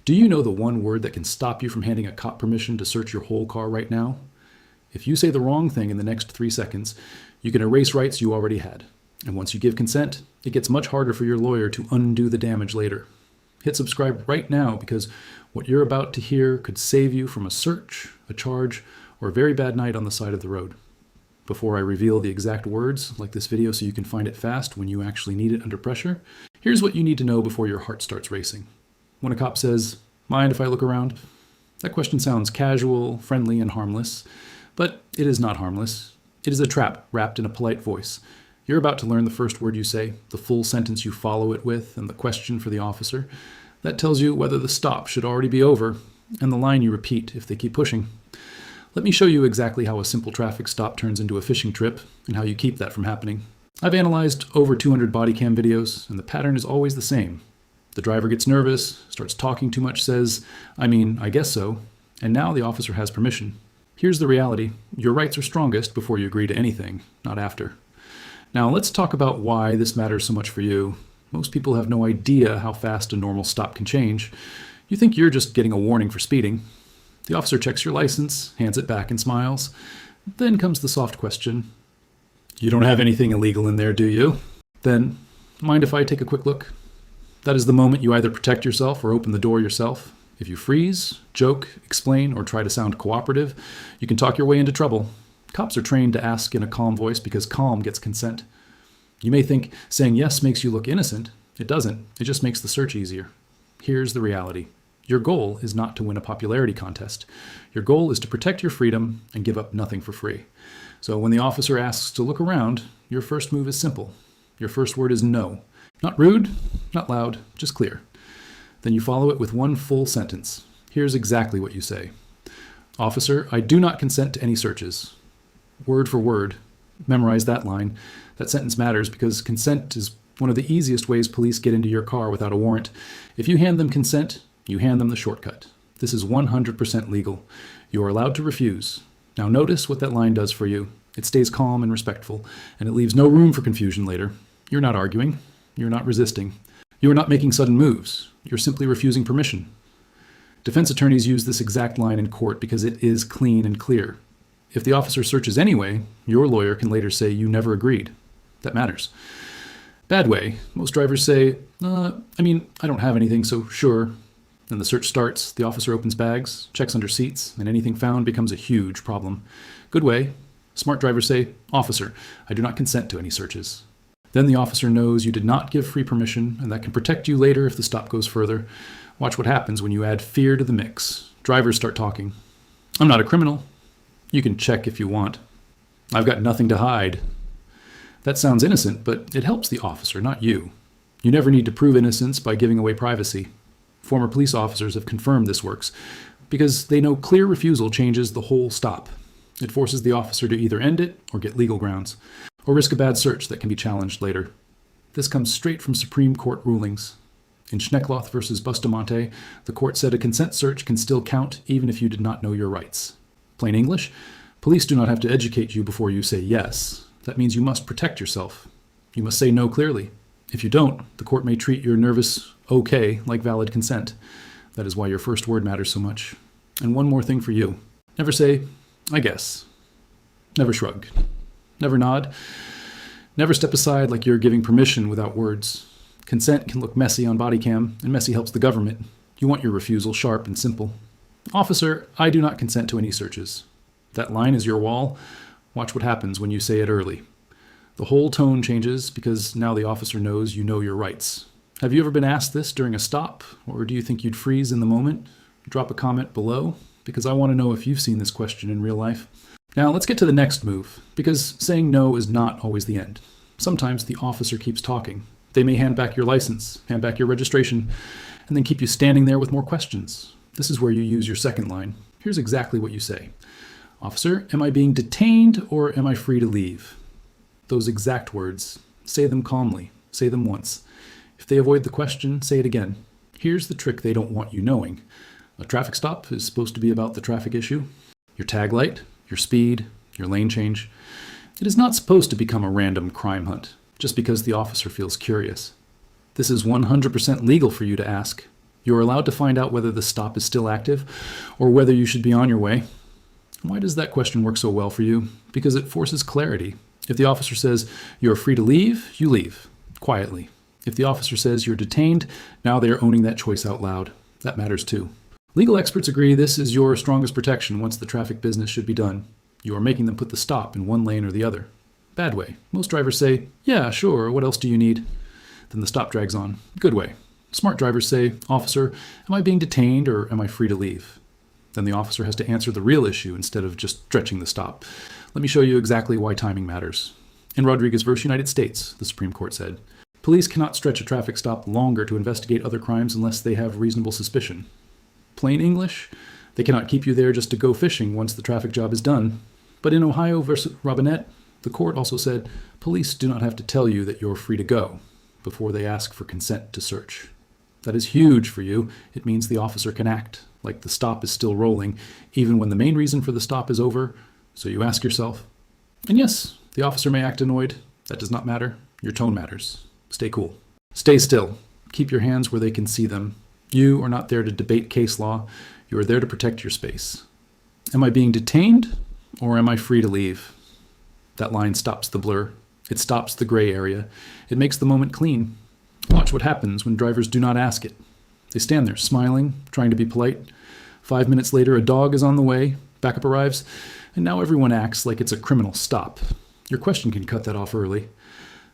Do you know the one word that can stop you from handing a cop permission to search your whole car right now? If you say the wrong thing in the next 3 seconds, you can erase rights you already had. And once you give consent, it gets much harder for your lawyer to undo the damage later. Hit subscribe right now because what you're about to hear could save you from a search, a charge, or a very bad night on the side of the road. Before I reveal the exact words, like this video so you can find it fast when you actually need it under pressure, here's what you need to know before your heart starts racing. When a cop says, "Mind if I look around?" That question sounds casual, friendly, and harmless, but it is not harmless. It is a trap wrapped in a polite voice. You're about to learn the first word you say, the full sentence you follow it with, and the question for the officer. That tells you whether the stop should already be over, and the line you repeat if they keep pushing. Let me show you exactly how a simple traffic stop turns into a fishing trip, and how you keep that from happening. I've analyzed over 200 body cam videos, and the pattern is always the same. The driver gets nervous, starts talking too much, says, I guess so, and now the officer has permission. Here's the reality. Your rights are strongest before you agree to anything, not after. Now let's talk about why this matters so much for you. Most people have no idea how fast a normal stop can change. You think you're just getting a warning for speeding. The officer checks your license, hands it back and smiles. Then comes the soft question. You don't have anything illegal in there, do you? Then, mind if I take a quick look? That is the moment you either protect yourself or open the door yourself. If you freeze, joke, explain, or try to sound cooperative, you can talk your way into trouble. Cops are trained to ask in a calm voice because calm gets consent. You may think saying yes makes you look innocent. It doesn't. It just makes the search easier. Here's the reality. Your goal is not to win a popularity contest. Your goal is to protect your freedom and give up nothing for free. So when the officer asks to look around, your first move is simple. Your first word is no. Not rude, not loud, just clear. Then you follow it with one full sentence. Here's exactly what you say. Officer, I do not consent to any searches. Word for word. Memorize that line. That sentence matters because consent is one of the easiest ways police get into your car without a warrant. If you hand them consent, you hand them the shortcut. This is 100% legal. You are allowed to refuse. Now notice what that line does for you. It stays calm and respectful, and it leaves no room for confusion later. You're not arguing. You're not resisting. You are not making sudden moves. You're simply refusing permission. Defense attorneys use this exact line in court because it is clean and clear. If the officer searches anyway, your lawyer can later say you never agreed. That matters. Bad way. Most drivers say, I don't have anything, so sure. Then the search starts, the officer opens bags, checks under seats, and anything found becomes a huge problem. Good way. Smart drivers say, Officer, I do not consent to any searches. Then the officer knows you did not give free permission, and that can protect you later if the stop goes further. Watch what happens when you add fear to the mix. Drivers start talking. I'm not a criminal. You can check if you want. I've got nothing to hide. That sounds innocent, but it helps the officer, not you. You never need to prove innocence by giving away privacy. Former police officers have confirmed this works because they know clear refusal changes the whole stop. It forces the officer to either end it or get legal grounds, or risk a bad search that can be challenged later. This comes straight from Supreme Court rulings. In Schneckloth versus Bustamante, the court said a consent search can still count even if you did not know your rights. Plain English, police do not have to educate you before you say yes. That means you must protect yourself. You must say no clearly. If you don't, the court may treat your nervous okay like valid consent. That is why your first word matters so much. And one more thing for you. Never say, I guess. Never shrug. Never nod. Never step aside like you're giving permission without words. Consent can look messy on body cam, and messy helps the government. You want your refusal sharp and simple. Officer, I do not consent to any searches. That line is your wall. Watch what happens when you say it early. The whole tone changes because now the officer knows you know your rights. Have you ever been asked this during a stop, or do you think you'd freeze in the moment? Drop a comment below, because I want to know if you've seen this question in real life. Now let's get to the next move, because saying no is not always the end. Sometimes the officer keeps talking. They may hand back your license, hand back your registration, and then keep you standing there with more questions. This is where you use your second line. Here's exactly what you say. Officer, am I being detained or am I free to leave? Those exact words. Say them calmly. Say them once. If they avoid the question, say it again. Here's the trick they don't want you knowing. A traffic stop is supposed to be about the traffic issue. Your tag light, your speed, your lane change. It is not supposed to become a random crime hunt, just because the officer feels curious. This is 100% legal for you to ask. You are allowed to find out whether the stop is still active or whether you should be on your way. Why does that question work so well for you? Because it forces clarity. If the officer says you are free to leave, you leave, quietly. If the officer says you're detained, now they are owning that choice out loud. That matters too. Legal experts agree this is your strongest protection once the traffic business should be done. You are making them put the stop in one lane or the other. Bad way. Most drivers say, yeah, sure, what else do you need? Then the stop drags on. Good way. Smart drivers say, officer, am I being detained or am I free to leave? Then the officer has to answer the real issue instead of just stretching the stop. Let me show you exactly why timing matters. In Rodriguez v. United States, the Supreme Court said, police cannot stretch a traffic stop longer to investigate other crimes unless they have reasonable suspicion. Plain English, they cannot keep you there just to go fishing once the traffic job is done. But in Ohio v. Robinette, the court also said police do not have to tell you that you're free to go before they ask for consent to search. That is huge for you. It means the officer can act like the stop is still rolling, even when the main reason for the stop is over. So you ask yourself, and yes, the officer may act annoyed. That does not matter. Your tone matters. Stay cool. Stay still. Keep your hands where they can see them. You are not there to debate case law. You are there to protect your space. Am I being detained or am I free to leave? That line stops the blur. It stops the gray area. It makes the moment clean. Watch what happens when drivers do not ask it. They stand there smiling, trying to be polite. 5 minutes later, a dog is on the way, backup arrives, and now everyone acts like it's a criminal stop. Your question can cut that off early.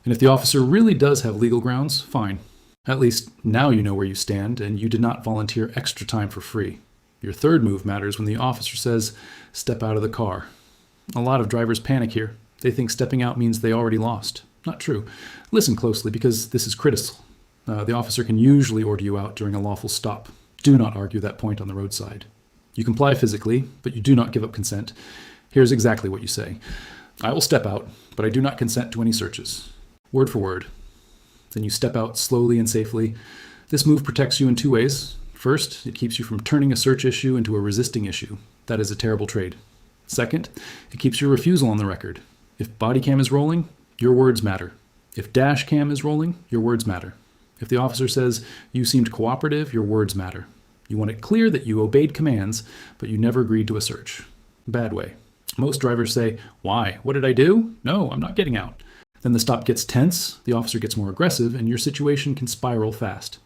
And if the officer really does have legal grounds, fine. At least now you know where you stand and you did not volunteer extra time for free. Your third move matters when the officer says, step out of the car. A lot of drivers panic here. They think stepping out means they already lost. Not true. Listen closely because this is critical. The officer can usually order you out during a lawful stop. Do not argue that point on the roadside. You comply physically, but you do not give up consent. Here's exactly what you say. I will step out, but I do not consent to any searches. Word for word. Then you step out slowly and safely. This move protects you in 2 ways. First, it keeps you from turning a search issue into a resisting issue. That is a terrible trade. Second, it keeps your refusal on the record. If body cam is rolling, your words matter. If dash cam is rolling, your words matter. If the officer says you seemed cooperative, your words matter. You want it clear that you obeyed commands, but you never agreed to a search. Bad way. Most drivers say, why? What did I do? No, I'm not getting out. Then the stop gets tense, the officer gets more aggressive, and your situation can spiral fast.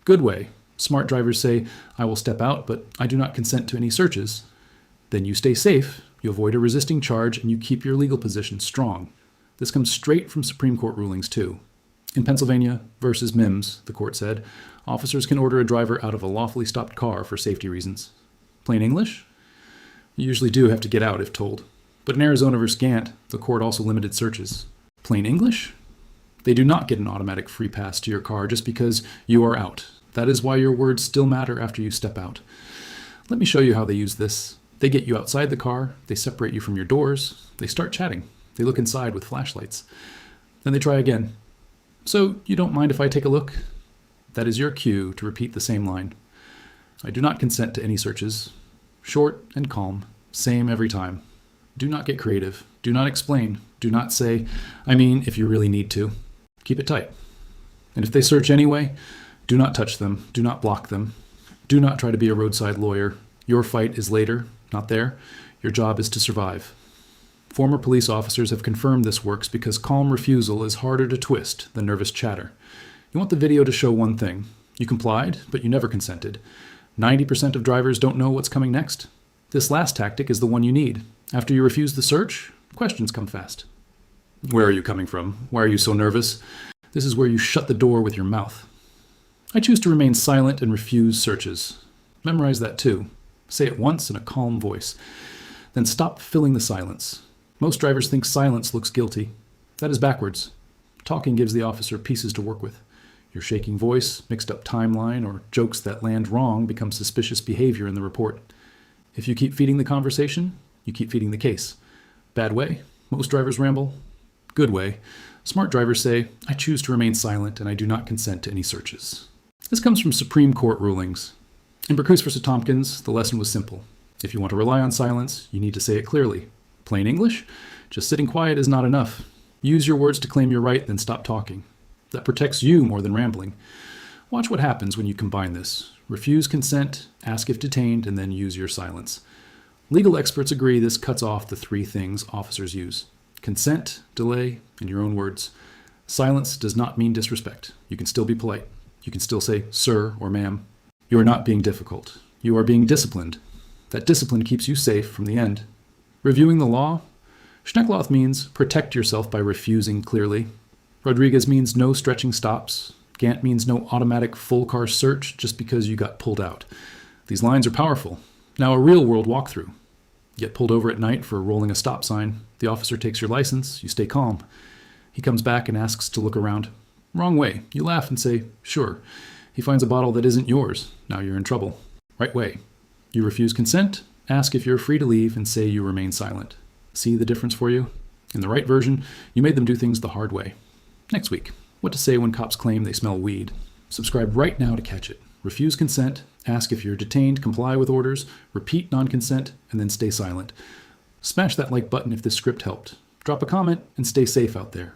Good way. Smart drivers say, I will step out, but I do not consent to any searches. Then you stay safe, you avoid a resisting charge, and you keep your legal position strong. This comes straight from Supreme Court rulings, too. In Pennsylvania versus Mims, the court said, officers can order a driver out of a lawfully stopped car for safety reasons. Plain English? You usually do have to get out if told. But in Arizona versus Gant, the court also limited searches. Plain English? They do not get an automatic free pass to your car just because you are out. That is why your words still matter after you step out. Let me show you how they use this. They get you outside the car, they separate you from your doors, they start chatting, they look inside with flashlights. Then they try again. So, you don't mind if I take a look? That is your cue to repeat the same line. I do not consent to any searches. Short and calm, same every time. Do not get creative. Do not explain. Do not say, I mean, if you really need to. Keep it tight. And if they search anyway, do not touch them. Do not block them. Do not try to be a roadside lawyer. Your fight is later, not there. Your job is to survive. Former police officers have confirmed this works because calm refusal is harder to twist than nervous chatter. You want the video to show one thing. You complied, but you never consented. 90% of drivers don't know what's coming next. This last tactic is the one you need. After you refuse the search, questions come fast. Where are you coming from? Why are you so nervous? This is where you shut the door with your mouth. I choose to remain silent and refuse searches. Memorize that too. Say it once in a calm voice. Then stop filling the silence. Most drivers think silence looks guilty. That is backwards. Talking gives the officer pieces to work with. Your shaking voice, mixed up timeline, or jokes that land wrong become suspicious behavior in the report. If you keep feeding the conversation, you keep feeding the case. Bad way. Most drivers ramble. Good way. Smart drivers say, I choose to remain silent and I do not consent to any searches. This comes from Supreme Court rulings. In Berkus v. Tompkins, the lesson was simple. If you want to rely on silence, you need to say it clearly. Plain English? Just sitting quiet is not enough. Use your words to claim your right, then stop talking. That protects you more than rambling. Watch what happens when you combine this. Refuse consent, ask if detained, and then use your silence. Legal experts agree this cuts off the three things officers use: consent, delay, and your own words. Silence does not mean disrespect. You can still be polite. You can still say sir or ma'am. You are not being difficult. You are being disciplined. That discipline keeps you safe from the end. Reviewing the law. Schneckloth means protect yourself by refusing clearly. Rodriguez means no stretching stops. Gant means no automatic full car search just because you got pulled out. These lines are powerful. Now a real world walkthrough. Get pulled over at night for rolling a stop sign. The officer takes your license. You stay calm. He comes back and asks to look around. Wrong way. You laugh and say, sure. He finds a bottle that isn't yours. Now you're in trouble. Right way. You refuse consent, ask if you're free to leave, and say you remain silent. See the difference for you? In the right version, you made them do things the hard way. Next week, what to say when cops claim they smell weed. Subscribe right now to catch it. Refuse consent, ask if you're detained, comply with orders, repeat non-consent, and then stay silent. Smash that like button if this script helped. Drop a comment and stay safe out there.